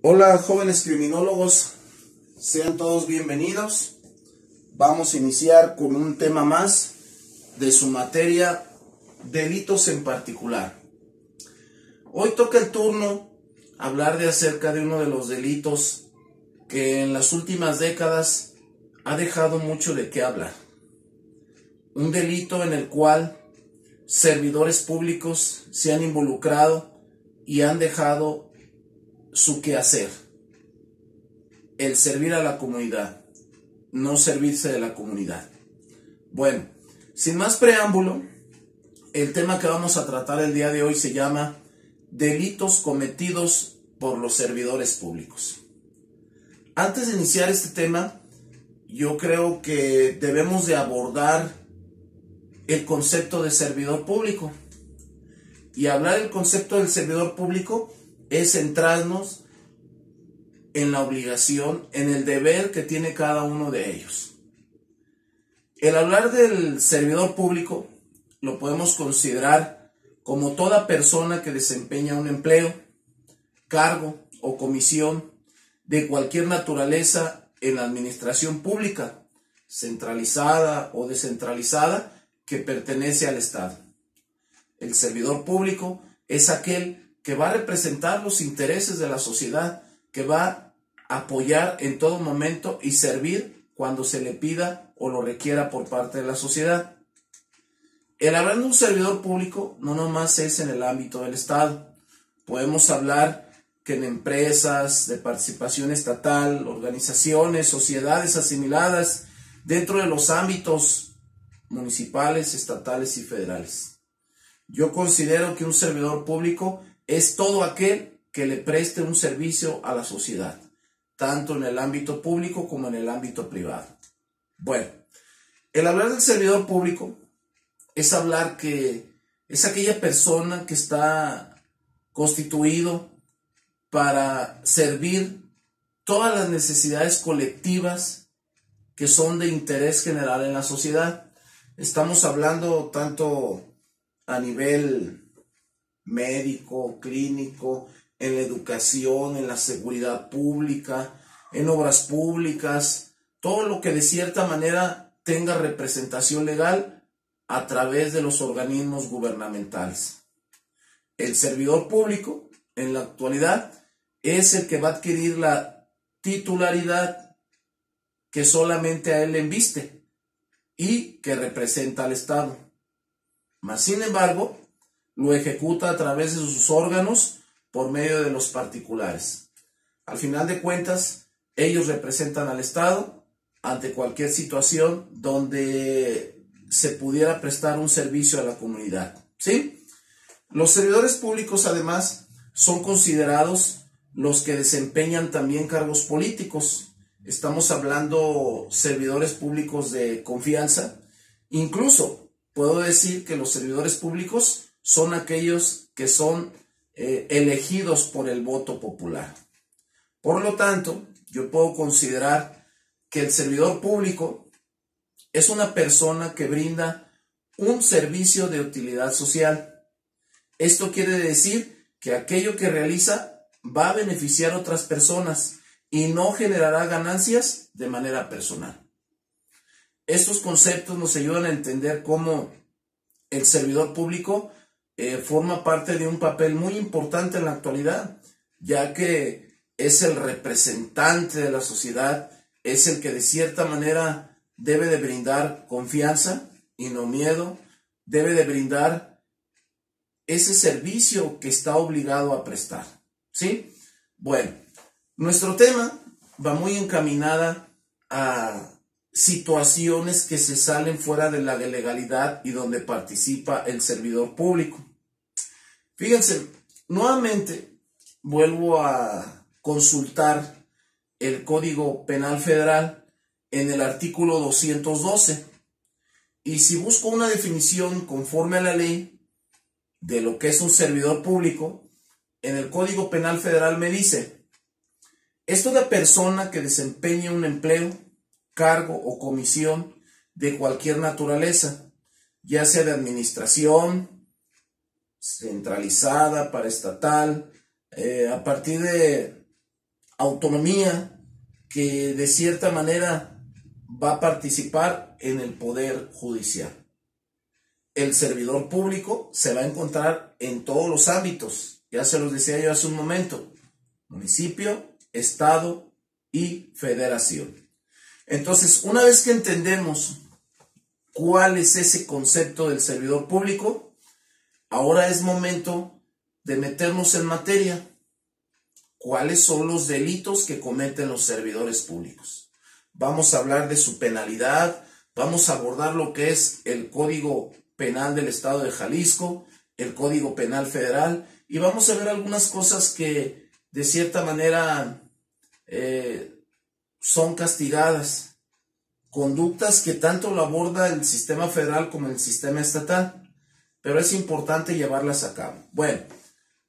Hola jóvenes criminólogos, sean todos bienvenidos. Vamos a iniciar con un tema más de su materia, delitos en particular. Hoy toca el turno hablar acerca de uno de los delitos que en las últimas décadas ha dejado mucho de qué hablar. Un delito en el cual servidores públicos se han involucrado y han dejado su quehacer, el servir a la comunidad, no servirse de la comunidad. Bueno, sin más preámbulo, el tema que vamos a tratar el día de hoy se llama delitos cometidos por los servidores públicos. Antes de iniciar este tema, yo creo que debemos de abordar el concepto de servidor público. Y hablar del concepto del servidor público es centrarnos en la obligación, en el deber que tiene cada uno de ellos. El hablar del servidor público lo podemos considerar como toda persona que desempeña un empleo, cargo o comisión de cualquier naturaleza en la administración pública, centralizada o descentralizada, que pertenece al Estado. El servidor público es aquel que va a representar los intereses de la sociedad, que va a apoyar en todo momento y servir cuando se le pida o lo requiera por parte de la sociedad. El hablar de un servidor público no nomás es en el ámbito del Estado. Podemos hablar que en empresas de participación estatal, organizaciones, sociedades asimiladas, dentro de los ámbitos municipales, estatales y federales. Yo considero que un servidor público es todo aquel que le preste un servicio a la sociedad, tanto en el ámbito público como en el ámbito privado. Bueno, el hablar del servidor público es hablar que es aquella persona que está constituido para servir todas las necesidades colectivas que son de interés general en la sociedad. Estamos hablando tanto a nivel médico, clínico, en la educación, en la seguridad pública, en obras públicas, todo lo que de cierta manera tenga representación legal a través de los organismos gubernamentales. El servidor público, en la actualidad, es el que va a adquirir la titularidad que solamente a él le embiste y que representa al Estado. Mas, sin embargo, lo ejecuta a través de sus órganos por medio de los particulares. Al final de cuentas, ellos representan al Estado ante cualquier situación donde se pudiera prestar un servicio a la comunidad, ¿sí? Los servidores públicos, además, son considerados los que desempeñan también cargos políticos. Estamos hablando servidores públicos de confianza. Incluso puedo decir que los servidores públicos son aquellos que son elegidos por el voto popular. Por lo tanto, yo puedo considerar que el servidor público es una persona que brinda un servicio de utilidad social. Esto quiere decir que aquello que realiza va a beneficiar a otras personas y no generará ganancias de manera personal. Estos conceptos nos ayudan a entender cómo el servidor público forma parte de un papel muy importante en la actualidad, ya que es el representante de la sociedad, es el que de cierta manera debe de brindar confianza y no miedo, debe de brindar ese servicio que está obligado a prestar, ¿sí? Bueno, nuestro tema va muy encaminada a situaciones que se salen fuera de la legalidad y donde participa el servidor público. Fíjense, nuevamente vuelvo a consultar el Código Penal Federal en el artículo 212 y si busco una definición conforme a la ley de lo que es un servidor público, en el Código Penal Federal me dice: es toda persona que desempeñe un empleo, cargo o comisión de cualquier naturaleza, ya sea de administración, centralizada, paraestatal, a partir de autonomía, que de cierta manera va a participar en el poder judicial. El servidor público se va a encontrar en todos los ámbitos, ya se los decía yo hace un momento, municipio, estado y federación. Entonces, una vez que entendemos cuál es ese concepto del servidor público, ahora es momento de meternos en materia. ¿Cuáles son los delitos que cometen los servidores públicos? Vamos a hablar de su penalidad, vamos a abordar lo que es el Código Penal del Estado de Jalisco, el Código Penal Federal, y vamos a ver algunas cosas que de cierta manera son castigadas, conductas que tanto lo aborda el sistema federal como el sistema estatal, pero es importante llevarlas a cabo. Bueno,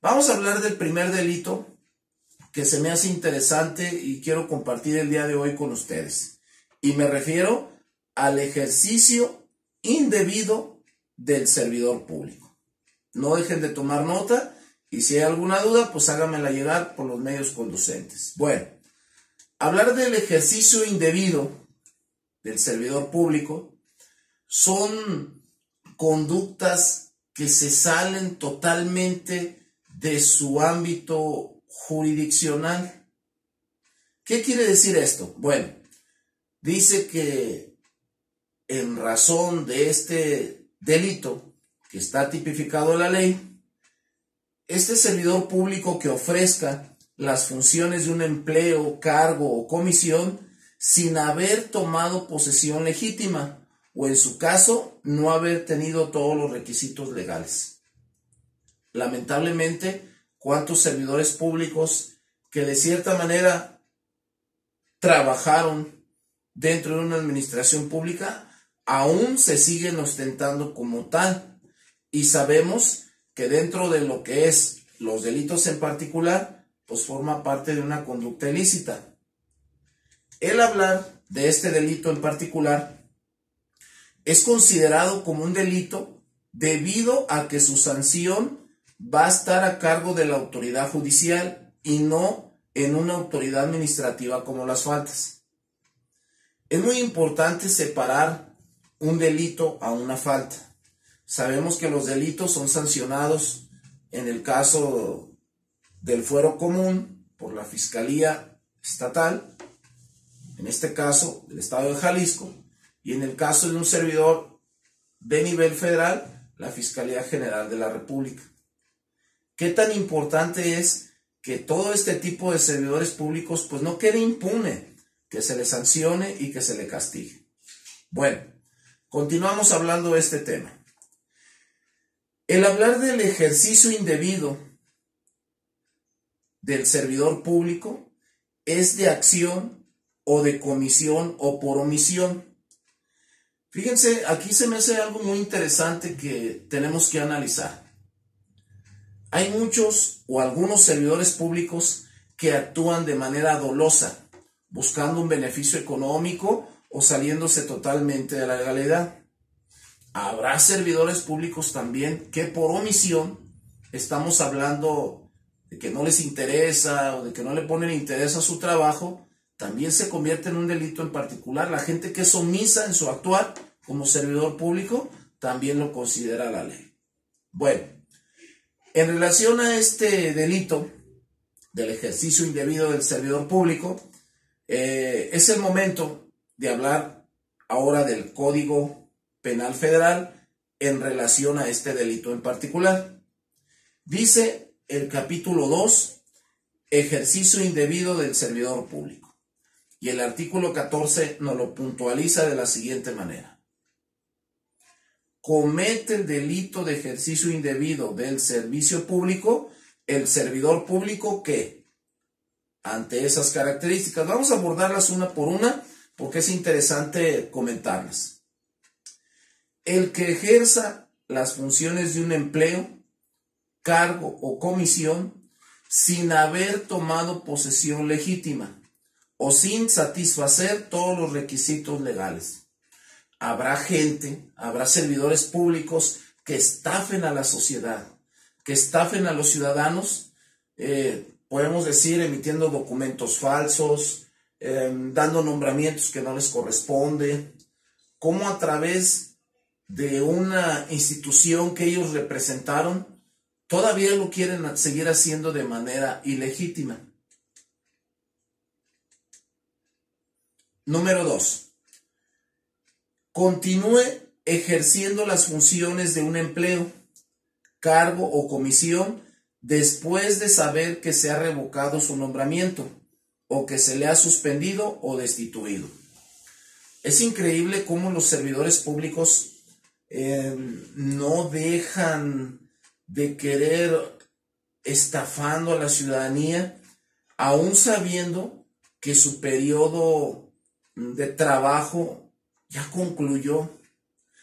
vamos a hablar del primer delito que se me hace interesante y quiero compartir el día de hoy con ustedes. Y me refiero al ejercicio indebido del servidor público. No dejen de tomar nota y si hay alguna duda, pues háganmela llegar por los medios conducentes. Bueno, hablar del ejercicio indebido del servidor público son conductas que se salen totalmente de su ámbito jurisdiccional. ¿Qué quiere decir esto? Bueno, dice que en razón de este delito que está tipificado en la ley, este servidor público que ofrezca las funciones de un empleo, cargo o comisión sin haber tomado posesión legítima o en su caso no haber tenido todos los requisitos legales. Lamentablemente, ¿cuántos servidores públicos que de cierta manera trabajaron dentro de una administración pública aún se siguen ostentando como tal? Y sabemos que dentro de lo que es los delitos en particular, pues forma parte de una conducta ilícita. El hablar de este delito en particular es considerado como un delito debido a que su sanción va a estar a cargo de la autoridad judicial y no en una autoridad administrativa como las faltas. Es muy importante separar un delito a una falta. Sabemos que los delitos son sancionados en el caso del fuero común por la Fiscalía Estatal, en este caso del Estado de Jalisco, y en el caso de un servidor de nivel federal, la Fiscalía General de la República. ¿Qué tan importante es que todo este tipo de servidores públicos pues no quede impune, que se le sancione y que se le castigue? Bueno, continuamos hablando de este tema. El hablar del ejercicio indebido del servidor público es de acción o de comisión o por omisión. Fíjense, aquí se me hace algo muy interesante que tenemos que analizar. Hay muchos o algunos servidores públicos que actúan de manera dolosa, buscando un beneficio económico o saliéndose totalmente de la legalidad. Habrá servidores públicos también que por omisión, estamos hablando de que no les interesa o de que no le ponen interés a su trabajo, también se convierte en un delito en particular. La gente que es omisa en su actuar como servidor público también lo considera la ley. Bueno, en relación a este delito del ejercicio indebido del servidor público, es el momento de hablar ahora del Código Penal Federal en relación a este delito en particular. Dice el capítulo 2, ejercicio indebido del servidor público. Y el artículo 14 nos lo puntualiza de la siguiente manera. Comete el delito de ejercicio indebido del servicio público el servidor público que, ante esas características, vamos a abordarlas una por una porque es interesante comentarlas. El que ejerza las funciones de un empleo, cargo o comisión sin haber tomado posesión legítima o sin satisfacer todos los requisitos legales. Habrá servidores públicos que estafen a la sociedad, que estafen a los ciudadanos podemos decir, emitiendo documentos falsos, dando nombramientos que no les corresponde, cómo a través de una institución que ellos representaron, todavía lo quieren seguir haciendo de manera ilegítima. Número 2. Continúe ejerciendo las funciones de un empleo, cargo o comisión después de saber que se ha revocado su nombramiento o que se le ha suspendido o destituido. Es increíble cómo los servidores públicos no dejan de querer estafando a la ciudadanía, aún sabiendo que su periodo de trabajo ya concluyó.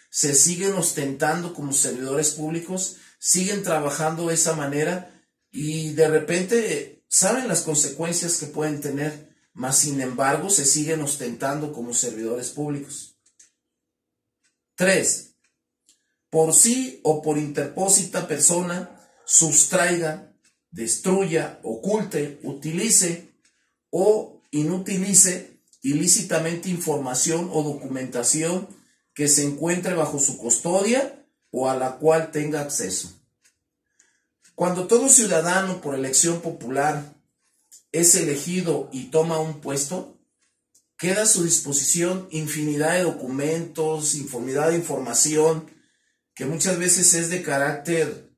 Se siguen ostentando como servidores públicos, siguen trabajando de esa manera y de repente saben las consecuencias que pueden tener, mas sin embargo se siguen ostentando como servidores públicos. 3. Por sí o por interpósita persona, sustraiga, destruya, oculte, utilice o inutilice ilícitamente información o documentación que se encuentre bajo su custodia o a la cual tenga acceso. Cuando todo ciudadano por elección popular es elegido y toma un puesto, queda a su disposición infinidad de documentos, infinidad de información que muchas veces es de carácter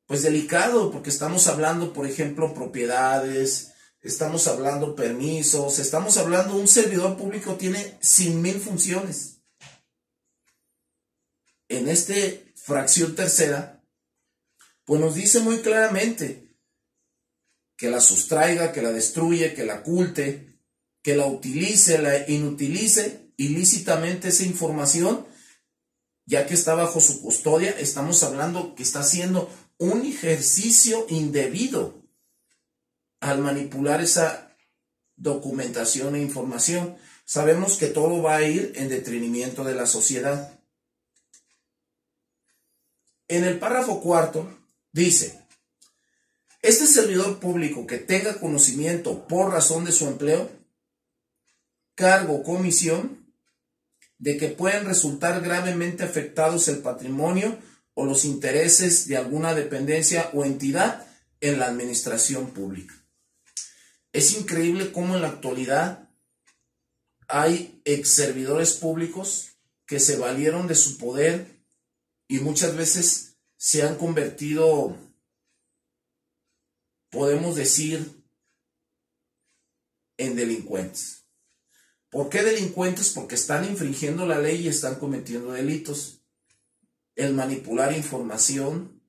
pues delicado, porque estamos hablando, por ejemplo, propiedades, estamos hablando permisos, estamos hablando, un servidor público tiene 100,000 funciones. En esta fracción tercera, pues nos dice muy claramente que la sustraiga, que la destruye, que la oculte, que la utilice, la inutilice ilícitamente esa información, ya que está bajo su custodia. Estamos hablando que está haciendo un ejercicio indebido al manipular esa documentación e información. Sabemos que todo va a ir en detrimento de la sociedad. En el párrafo 4 dice: este servidor público que tenga conocimiento por razón de su empleo, cargo o comisión, de que pueden resultar gravemente afectados el patrimonio o los intereses de alguna dependencia o entidad en la administración pública. Es increíble cómo en la actualidad hay ex servidores públicos que se valieron de su poder y muchas veces se han convertido, podemos decir, en delincuentes. ¿Por qué delincuentes? Porque están infringiendo la ley y están cometiendo delitos. El manipular información,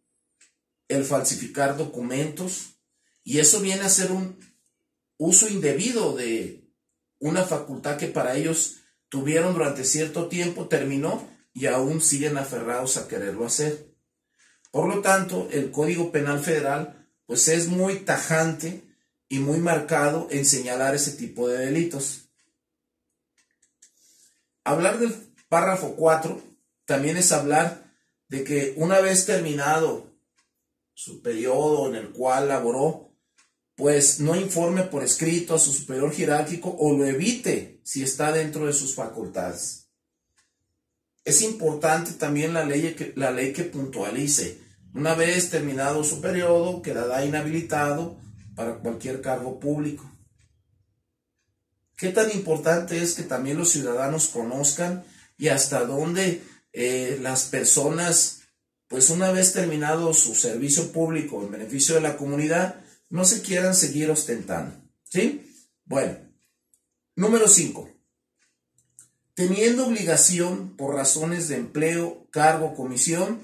el falsificar documentos, y eso viene a ser un uso indebido de una facultad que para ellos tuvieron durante cierto tiempo, terminó y aún siguen aferrados a quererlo hacer. Por lo tanto, el Código Penal Federal pues es muy tajante y muy marcado en señalar ese tipo de delitos. Hablar del párrafo 4 también es hablar de que una vez terminado su periodo en el cual laboró, pues no informe por escrito a su superior jerárquico o lo evite si está dentro de sus facultades. Es importante también la ley que puntualice: una vez terminado su periodo, quedará inhabilitado para cualquier cargo público. ¿Qué tan importante es que también los ciudadanos conozcan y hasta dónde las personas, pues una vez terminado su servicio público en beneficio de la comunidad, no se quieran seguir ostentando? ¿Sí? Bueno, número 5. Teniendo obligación por razones de empleo, cargo, comisión,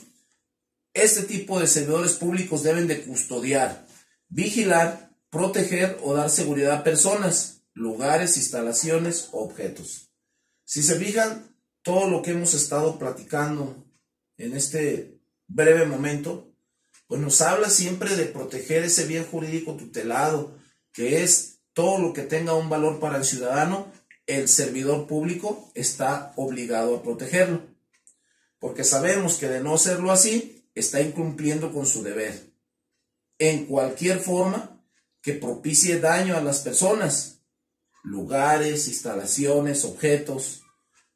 este tipo de servidores públicos deben de custodiar, vigilar, proteger o dar seguridad a personas, lugares, instalaciones o objetos. Si se fijan, todo lo que hemos estado platicando en este breve momento, pues nos habla siempre de proteger ese bien jurídico tutelado, que es todo lo que tenga un valor para el ciudadano. El servidor público está obligado a protegerlo, porque sabemos que de no hacerlo así, está incumpliendo con su deber. En cualquier forma, que propicie daño a las personas, lugares, instalaciones, objetos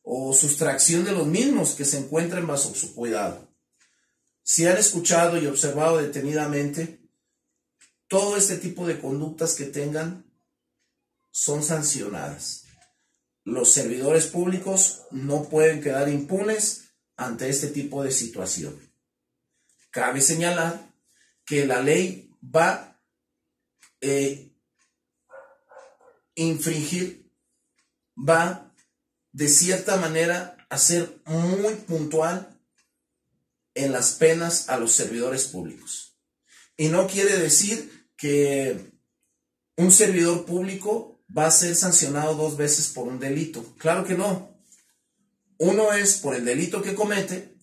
o sustracción de los mismos que se encuentren bajo su cuidado. Si han escuchado y observado detenidamente, todo este tipo de conductas que tengan son sancionadas. Los servidores públicos no pueden quedar impunes ante este tipo de situación. Cabe señalar que la ley va a infringir, va de cierta manera a ser muy puntual en las penas a los servidores públicos. Y no quiere decir que un servidor público va a ser sancionado 2 veces por un delito. Claro que no. Uno es por el delito que comete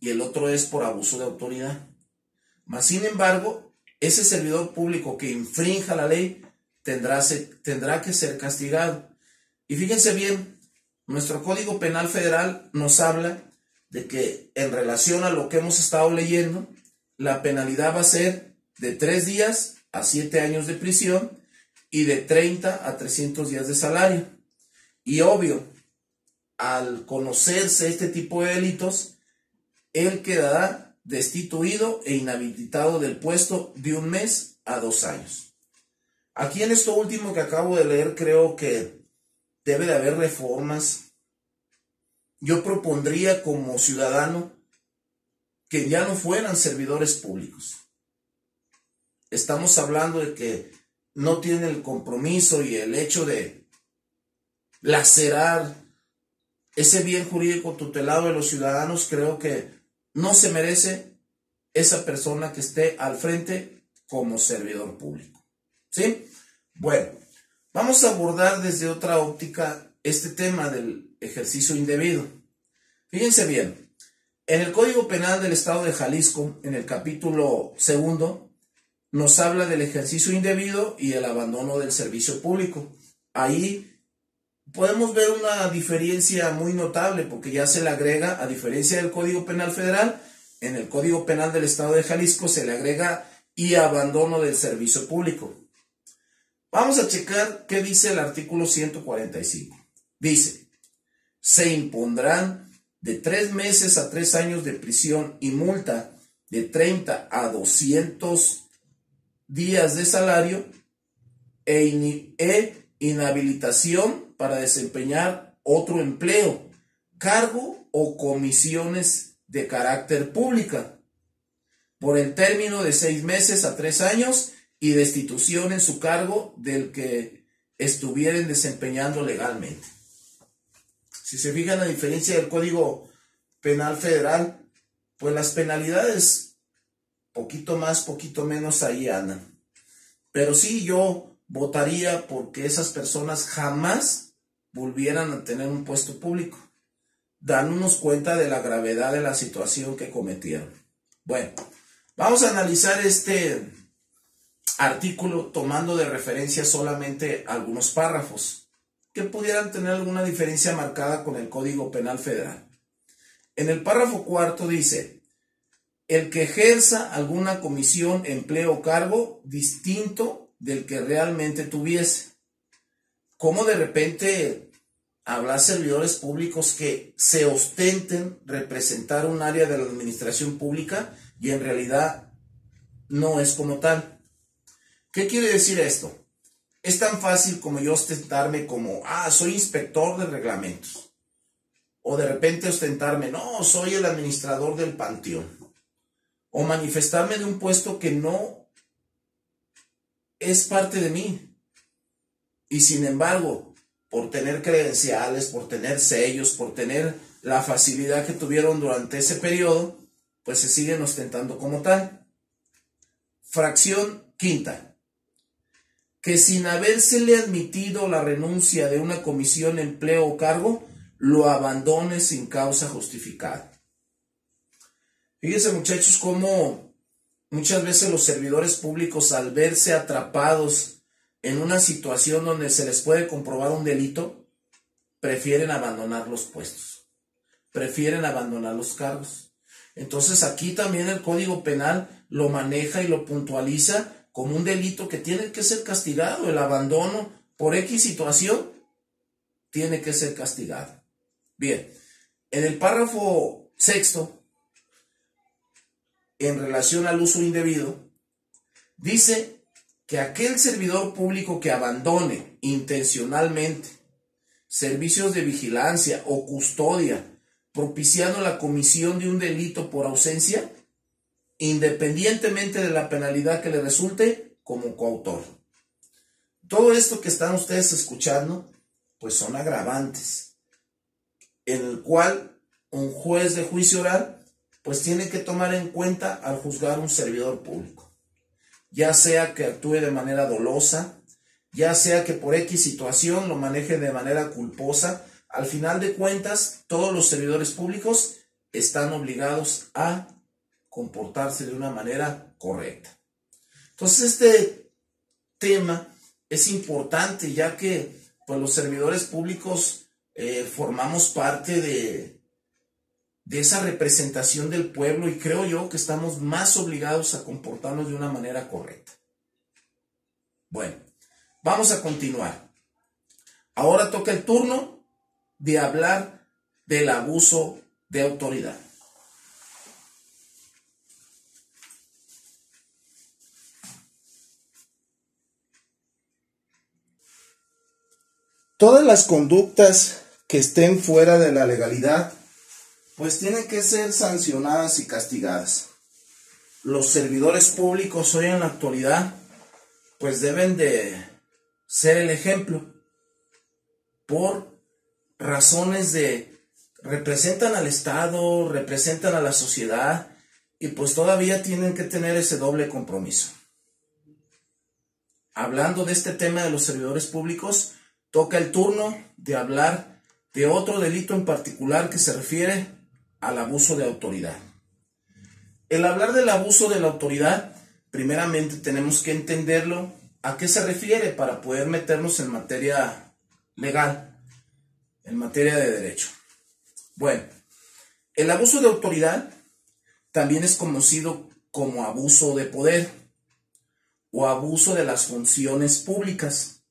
y el otro es por abuso de autoridad. Mas, sin embargo, ese servidor público que infrinja la ley tendrá que ser castigado. Y fíjense bien, nuestro Código Penal Federal nos habla de que en relación a lo que hemos estado leyendo, la penalidad va a ser de 3 días a 7 años de prisión y de 30 a 300 días de salario. Y obvio, al conocerse este tipo de delitos, él quedará destituido e inhabilitado del puesto de 1 mes a 2 años. Aquí en esto último que acabo de leer creo que debe de haber reformas. Yo propondría como ciudadano que ya no fueran servidores públicos. Estamos hablando de que no tienen el compromiso y el hecho de lacerar ese bien jurídico tutelado de los ciudadanos. Creo que no se merece esa persona que esté al frente como servidor público. ¿Sí? Bueno, vamos a abordar desde otra óptica este tema del ejercicio indebido. Fíjense bien, en el Código Penal del Estado de Jalisco, en el capítulo 2, nos habla del ejercicio indebido y el abandono del servicio público. Ahí podemos ver una diferencia muy notable porque ya se le agrega, a diferencia del Código Penal Federal, en el Código Penal del Estado de Jalisco se le agrega y abandono del servicio público. Vamos a checar qué dice el artículo 145. Dice, se impondrán de 3 meses a 3 años de prisión y multa de 30 a 200 días de salario e inhabilitación para desempeñar otro empleo, cargo o comisiones de carácter pública por el término de 6 meses a 3 años y destitución en su cargo del que estuvieren desempeñando legalmente. Si se fijan la diferencia del Código Penal Federal, pues las penalidades, poquito más, poquito menos, ahí andan. Pero sí, yo votaría porque esas personas jamás volvieran a tener un puesto público, dándonos cuenta de la gravedad de la situación que cometieron. Bueno, vamos a analizar este artículo tomando de referencia solamente algunos párrafos que pudieran tener alguna diferencia marcada con el Código Penal Federal. En el párrafo 4 dice, el que ejerza alguna comisión, empleo o cargo distinto del que realmente tuviese. ¿Cómo de repente habrá servidores públicos que se ostenten representar un área de la administración pública y en realidad no es como tal? ¿Qué quiere decir esto? Es tan fácil como yo ostentarme como, soy inspector de reglamentos. O de repente ostentarme, no, soy el administrador del panteón. O manifestarme de un puesto que no es parte de mí. Y sin embargo, por tener credenciales, por tener sellos, por tener la facilidad que tuvieron durante ese periodo, pues se siguen ostentando como tal. Fracción quinta. Que sin habérsele admitido la renuncia de una comisión, empleo o cargo, lo abandone sin causa justificada. Fíjense, muchachos, cómo muchas veces los servidores públicos, al verse atrapados en una situación donde se les puede comprobar un delito, prefieren abandonar los puestos, prefieren abandonar los cargos. Entonces aquí también el Código Penal lo maneja y lo puntualiza como un delito que tiene que ser castigado. El abandono por X situación tiene que ser castigado. Bien, en el párrafo 6, en relación al uso indebido, dice que aquel servidor público que abandone intencionalmente servicios de vigilancia o custodia, propiciando la comisión de un delito por ausencia, independientemente de la penalidad que le resulte, como coautor. Todo esto que están ustedes escuchando, pues son agravantes, en el cual un juez de juicio oral, pues tiene que tomar en cuenta al juzgar un servidor público. Ya sea que actúe de manera dolosa, ya sea que por X situación lo maneje de manera culposa, al final de cuentas, todos los servidores públicos están obligados a comportarse de una manera correcta. Entonces, este tema es importante, ya que pues, los servidores públicos formamos parte de esa representación del pueblo, y creo yo que estamos más obligados a comportarnos de una manera correcta. Bueno, vamos a continuar. Ahora toca el turno de hablar del abuso de autoridad. Todas las conductas que estén fuera de la legalidad, pues tienen que ser sancionadas y castigadas. Los servidores públicos hoy en la actualidad, pues deben de ser el ejemplo por razones de representan al Estado, representan a la sociedad, y pues todavía tienen que tener ese doble compromiso. Hablando de este tema de los servidores públicos, toca el turno de hablar de otro delito en particular que se refiere al abuso de autoridad. El hablar del abuso de la autoridad, primeramente tenemos que entenderlo a qué se refiere para poder meternos en materia legal, en materia de derecho. Bueno, el abuso de autoridad también es conocido como abuso de poder o abuso de las funciones públicas.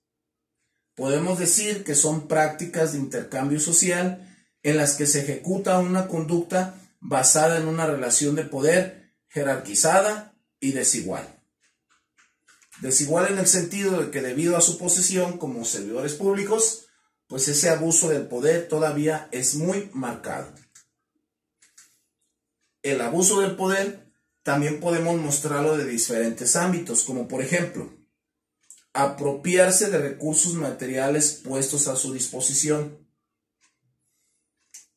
Podemos decir que son prácticas de intercambio social en las que se ejecuta una conducta basada en una relación de poder jerarquizada y desigual. Desigual en el sentido de que debido a su posesión como servidores públicos, pues ese abuso del poder todavía es muy marcado. El abuso del poder también podemos mostrarlo de diferentes ámbitos, como por ejemplo, apropiarse de recursos materiales puestos a su disposición.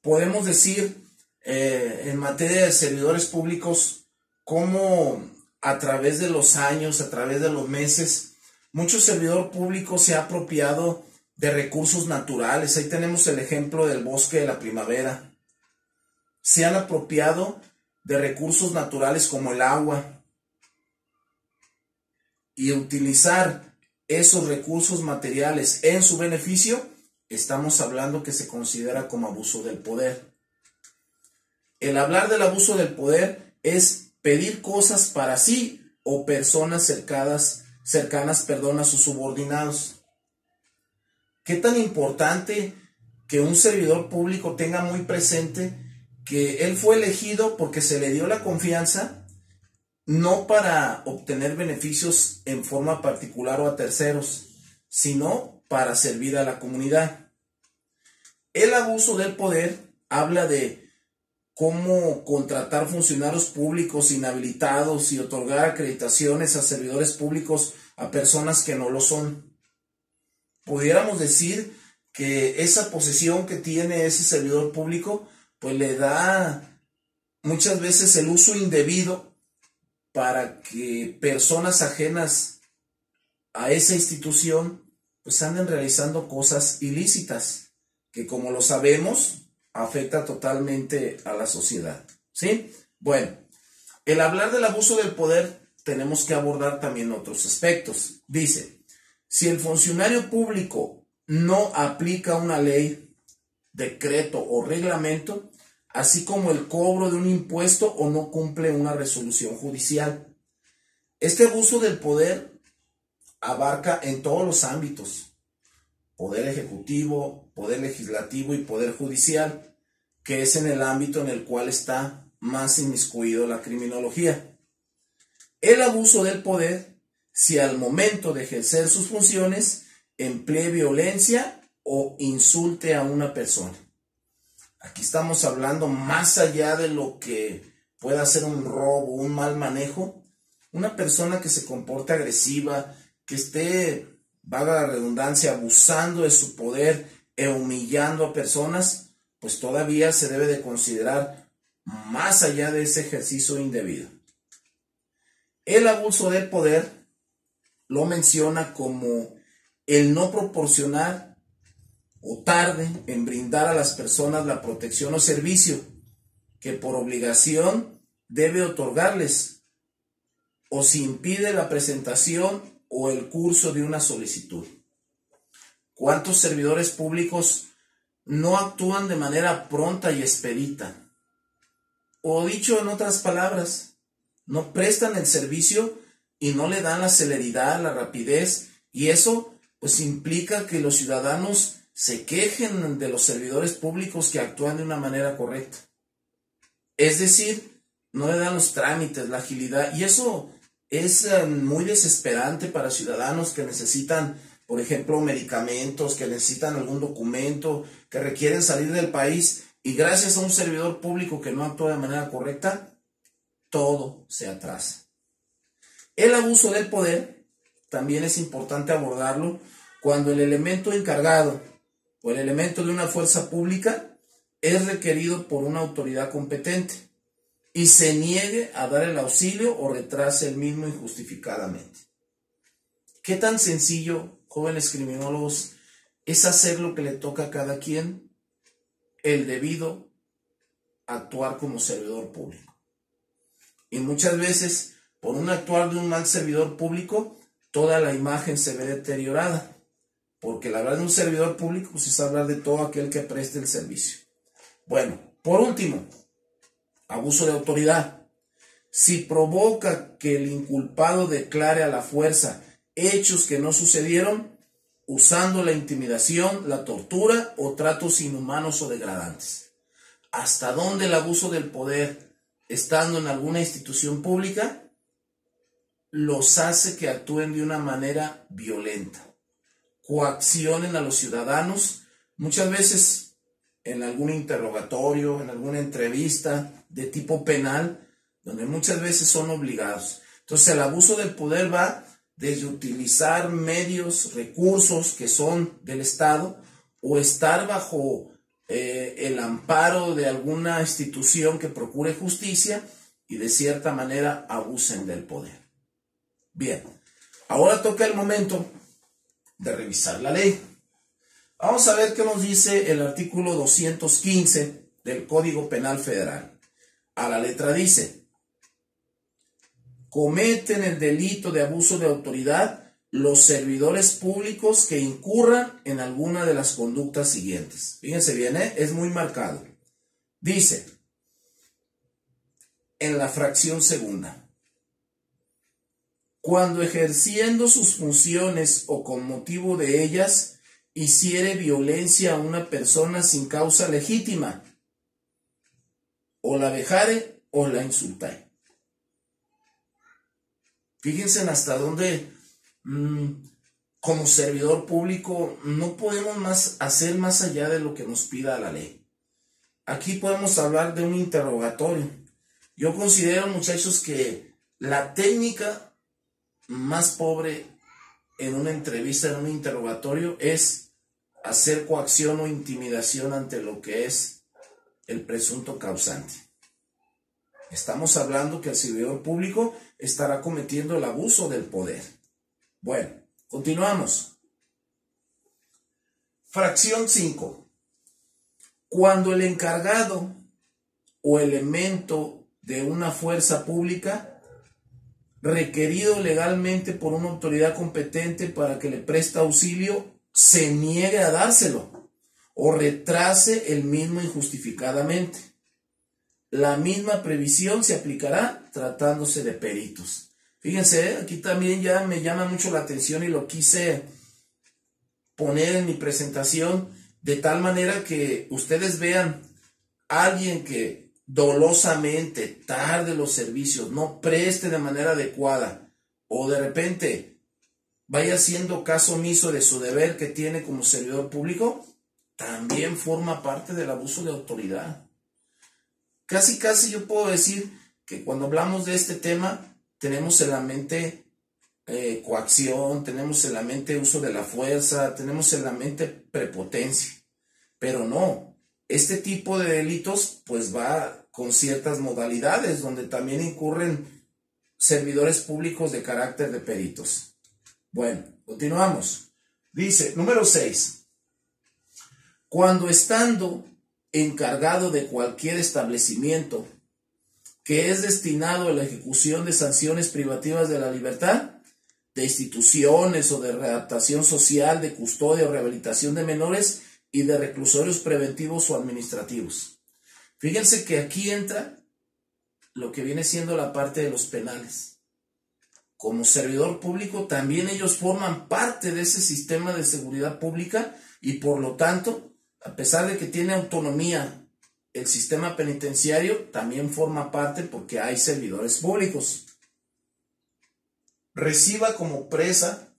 Podemos decir en materia de servidores públicos cómo a través de los años, a través de los meses, mucho servidor público se ha apropiado de recursos naturales. Ahí tenemos el ejemplo del bosque de la primavera. Se han apropiado de recursos naturales como el agua, y utilizar esos recursos materiales en su beneficio, estamos hablando que se considera como abuso del poder. El hablar del abuso del poder es pedir cosas para sí o personas cercanas, a sus subordinados. ¿Qué tan importante que un servidor público tenga muy presente que él fue elegido porque se le dio la confianza, no para obtener beneficios en forma particular o a terceros, sino para servir a la comunidad? El abuso del poder habla de cómo contratar funcionarios públicos inhabilitados y otorgar acreditaciones a servidores públicos a personas que no lo son. Pudiéramos decir que esa posesión que tiene ese servidor público pues le da muchas veces el uso indebido para que personas ajenas a esa institución pues anden realizando cosas ilícitas, que como lo sabemos afecta totalmente a la sociedad, ¿sí? Bueno, el hablar del abuso del poder tenemos que abordar también otros aspectos. Dice, si el funcionario público no aplica una ley, decreto o reglamento, así como el cobro de un impuesto o no cumple una resolución judicial. Este abuso del poder abarca en todos los ámbitos: poder ejecutivo, poder legislativo y poder judicial, que es en el ámbito en el cual está más inmiscuido la criminología. El abuso del poder, si al momento de ejercer sus funciones emplee violencia o insulte a una persona. Aquí estamos hablando más allá de lo que pueda ser un robo, un mal manejo. Una persona que se comporte agresiva, que esté, valga la redundancia, abusando de su poder e humillando a personas, pues todavía se debe de considerar más allá de ese ejercicio indebido. El abuso del poder lo menciona como el no proporcionar o tarde en brindar a las personas la protección o servicio que por obligación debe otorgarles, o si impide la presentación o el curso de una solicitud. ¿Cuántos servidores públicos no actúan de manera pronta y expedita? O dicho en otras palabras, no prestan el servicio y no le dan la celeridad, la rapidez, y eso pues implica que los ciudadanos se quejen de los servidores públicos que actúan de una manera correcta. Es decir, no le dan los trámites, la agilidad, y eso es muy desesperante para ciudadanos que necesitan, por ejemplo, medicamentos, que necesitan algún documento, que requieren salir del país, y gracias a un servidor público que no actúa de manera correcta, todo se atrasa. El abuso del poder también es importante abordarlo cuando el elemento encargado o el elemento de una fuerza pública es requerido por una autoridad competente y se niegue a dar el auxilio o retrase el mismo injustificadamente. ¿Qué tan sencillo, jóvenes criminólogos, es hacer lo que le toca a cada quien? El debido actuar como servidor público. Y muchas veces, por un actuar de un mal servidor público, toda la imagen se ve deteriorada. Porque la verdad de un servidor público pues, es hablar de todo aquel que preste el servicio. Bueno, por último, abuso de autoridad. Si provoca que el inculpado declare a la fuerza hechos que no sucedieron, usando la intimidación, la tortura o tratos inhumanos o degradantes. ¿Hasta dónde el abuso del poder, estando en alguna institución pública, los hace que actúen de una manera violenta? Coaccionen a los ciudadanos, muchas veces en algún interrogatorio, en alguna entrevista de tipo penal, donde muchas veces son obligados. Entonces el abuso del poder va desde utilizar medios, recursos que son del Estado, o estar bajo el amparo de alguna institución que procure justicia y de cierta manera abusen del poder. Bien, ahora toca el momento de revisar la ley. Vamos a ver qué nos dice el artículo 215 del Código Penal Federal. A la letra dice: cometen el delito de abuso de autoridad los servidores públicos que incurran en alguna de las conductas siguientes. Fíjense bien, es muy marcado. Dice, en la fracción segunda: cuando ejerciendo sus funciones o con motivo de ellas hiciere violencia a una persona sin causa legítima, o la vejare o la insultare. Fíjense hasta dónde como servidor público no podemos hacer más allá de lo que nos pida la ley. Aquí podemos hablar de un interrogatorio. Yo considero, muchachos, que la técnica más pobre en una entrevista, en un interrogatorio, es hacer coacción o intimidación ante lo que es el presunto causante. Estamos hablando que el servidor público estará cometiendo el abuso del poder. Bueno, continuamos. Fracción 5. Cuando el encargado o elemento de una fuerza pública requerido legalmente por una autoridad competente para que le preste auxilio, se niegue a dárselo o retrase el mismo injustificadamente. La misma previsión se aplicará tratándose de peritos. Fíjense, aquí también ya me llama mucho la atención y lo quise poner en mi presentación de tal manera que ustedes vean a alguien que dolosamente tarde los servicios, no preste de manera adecuada o de repente vaya haciendo caso omiso de su deber que tiene como servidor público, también forma parte del abuso de autoridad. Casi yo puedo decir que cuando hablamos de este tema tenemos en la mente coacción, tenemos en la mente uso de la fuerza, tenemos en la mente prepotencia, pero no, este tipo de delitos pues va con ciertas modalidades donde también incurren servidores públicos de carácter de peritos. Bueno, continuamos. Dice, número 6. Cuando estando encargado de cualquier establecimiento que es destinado a la ejecución de sanciones privativas de la libertad, de instituciones o de readaptación social, de custodia o rehabilitación de menores y de reclusorios preventivos o administrativos. Fíjense que aquí entra lo que viene siendo la parte de los penales. Como servidor público, también ellos forman parte de ese sistema de seguridad pública y por lo tanto, a pesar de que tiene autonomía el sistema penitenciario, también forma parte porque hay servidores públicos. Reciba como presa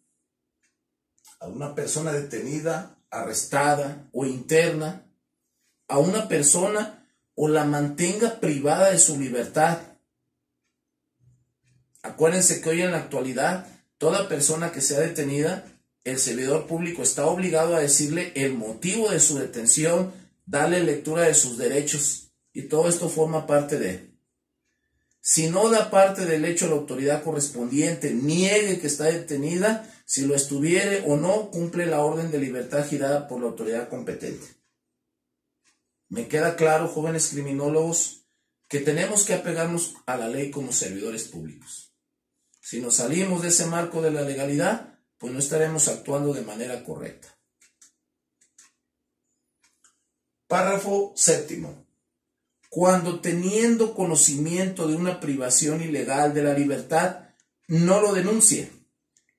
a una persona detenida, arrestada o interna, a una persona o la mantenga privada de su libertad. Acuérdense que hoy en la actualidad, toda persona que sea detenida, el servidor público está obligado a decirle el motivo de su detención, darle lectura de sus derechos y todo esto forma parte de. Si no da parte del hecho a la autoridad correspondiente, niegue que está detenida, si lo estuviere o no, cumple la orden de libertad girada por la autoridad competente. Me queda claro, jóvenes criminólogos, que tenemos que apegarnos a la ley como servidores públicos. Si nos salimos de ese marco de la legalidad, pues no estaremos actuando de manera correcta. Párrafo 7. Cuando teniendo conocimiento de una privación ilegal de la libertad, no lo denuncie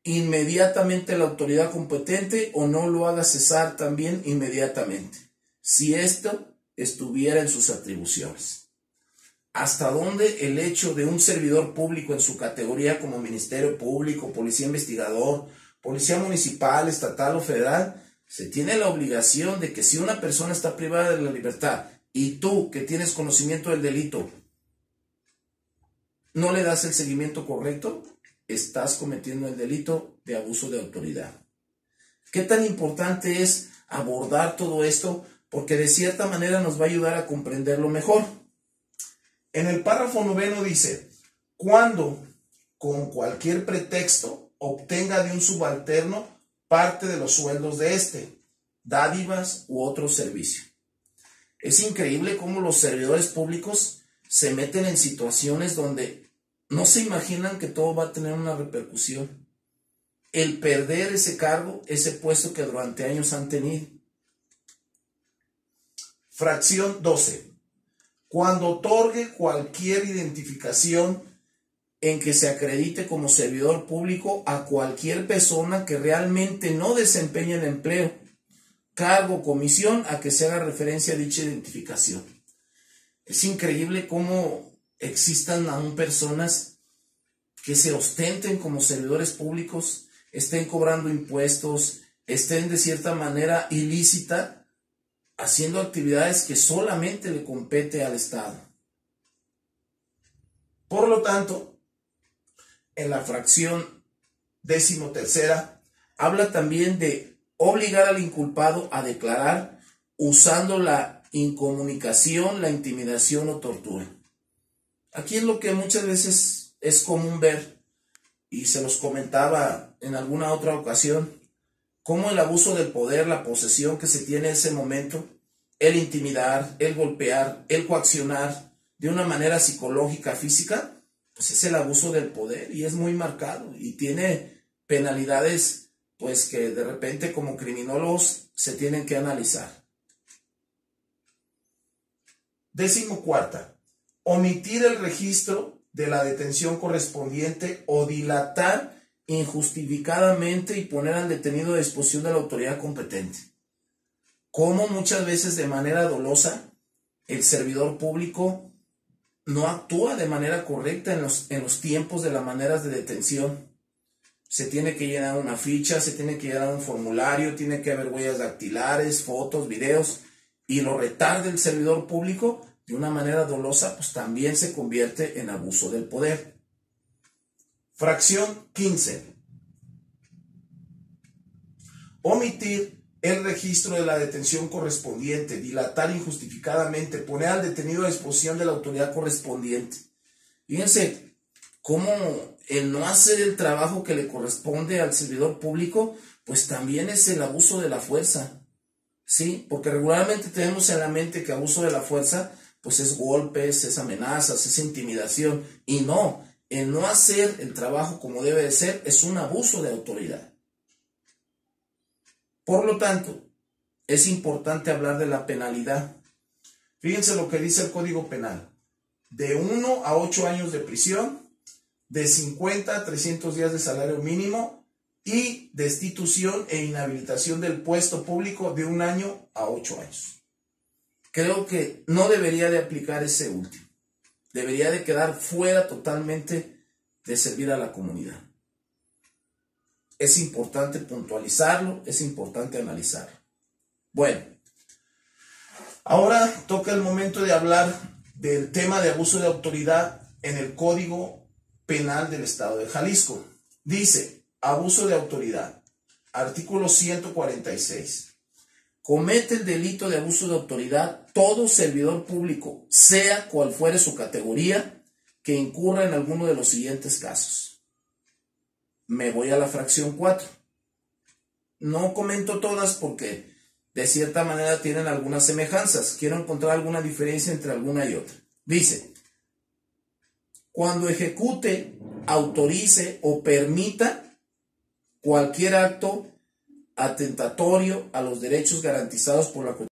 inmediatamente la autoridad competente o no lo haga cesar también inmediatamente, si esto estuviera en sus atribuciones. ¿Hasta dónde el hecho de un servidor público en su categoría como Ministerio Público, Policía Investigador, Policía Municipal, Estatal o Federal, se tiene la obligación de que si una persona está privada de la libertad y tú que tienes conocimiento del delito no le das el seguimiento correcto, estás cometiendo el delito de abuso de autoridad? ¿Qué tan importante es abordar todo esto? Porque de cierta manera nos va a ayudar a comprenderlo mejor. En el párrafo 9 dice, cuando con cualquier pretexto obtenga de un subalterno parte de los sueldos de éste, dádivas u otro servicio. Es increíble cómo los servidores públicos se meten en situaciones donde no se imaginan que todo va a tener una repercusión. El perder ese cargo, ese puesto que durante años han tenido. Fracción 12. Cuando otorgue cualquier identificación en que se acredite como servidor público a cualquier persona que realmente no desempeñe el empleo, cargo o comisión a que se haga referencia a dicha identificación. Es increíble cómo existan aún personas que se ostenten como servidores públicos, estén cobrando impuestos, estén de cierta manera ilícita haciendo actividades que solamente le compete al Estado. Por lo tanto, en la fracción 13ª, habla también de obligar al inculpado a declarar usando la incomunicación, la intimidación o tortura. Aquí es lo que muchas veces es común ver, y se los comentaba en alguna otra ocasión, cómo el abuso del poder, la posesión que se tiene en ese momento, el intimidar, el golpear, el coaccionar de una manera psicológica, física, pues es el abuso del poder y es muy marcado y tiene penalidades pues que de repente como criminólogos se tienen que analizar. 14. Omitir el registro de la detención correspondiente o dilatar injustificadamente y poner al detenido a disposición de la autoridad competente. Como muchas veces de manera dolosa el servidor público no actúa de manera correcta en los tiempos de las maneras de detención. Se tiene que llenar una ficha, se tiene que llenar un formulario, tiene que haber huellas dactilares, fotos, videos, y lo retarda el servidor público de una manera dolosa, pues también se convierte en abuso del poder. Fracción 15. Omitir el registro de la detención correspondiente, dilatar injustificadamente, poner al detenido a disposición de la autoridad correspondiente. Fíjense cómo el no hacer el trabajo que le corresponde al servidor público, pues también es el abuso de la fuerza, ¿sí? Porque regularmente tenemos en la mente que abuso de la fuerza, pues es golpes, es amenazas, es intimidación, y no, el no hacer el trabajo como debe de ser es un abuso de autoridad. Por lo tanto, es importante hablar de la penalidad. Fíjense lo que dice el Código Penal: de 1 a 8 años de prisión, de 50 a 300 días de salario mínimo y destitución e inhabilitación del puesto público de 1 año a 8 años. Creo que no debería de aplicar ese último. Debería de quedar fuera totalmente de servir a la comunidad. Es importante puntualizarlo, es importante analizarlo. Bueno, ahora toca el momento de hablar del tema de abuso de autoridad en el Código Penal del Estado de Jalisco. Dice: abuso de autoridad, artículo 146. Comete el delito de abuso de autoridad todo servidor público, sea cual fuere su categoría, que incurra en alguno de los siguientes casos. Me voy a la fracción 4. No comento todas porque de cierta manera tienen algunas semejanzas. Quiero encontrar alguna diferencia entre alguna y otra. Dice: cuando ejecute, autorice o permita cualquier acto atentatorio a los derechos garantizados por la Constitución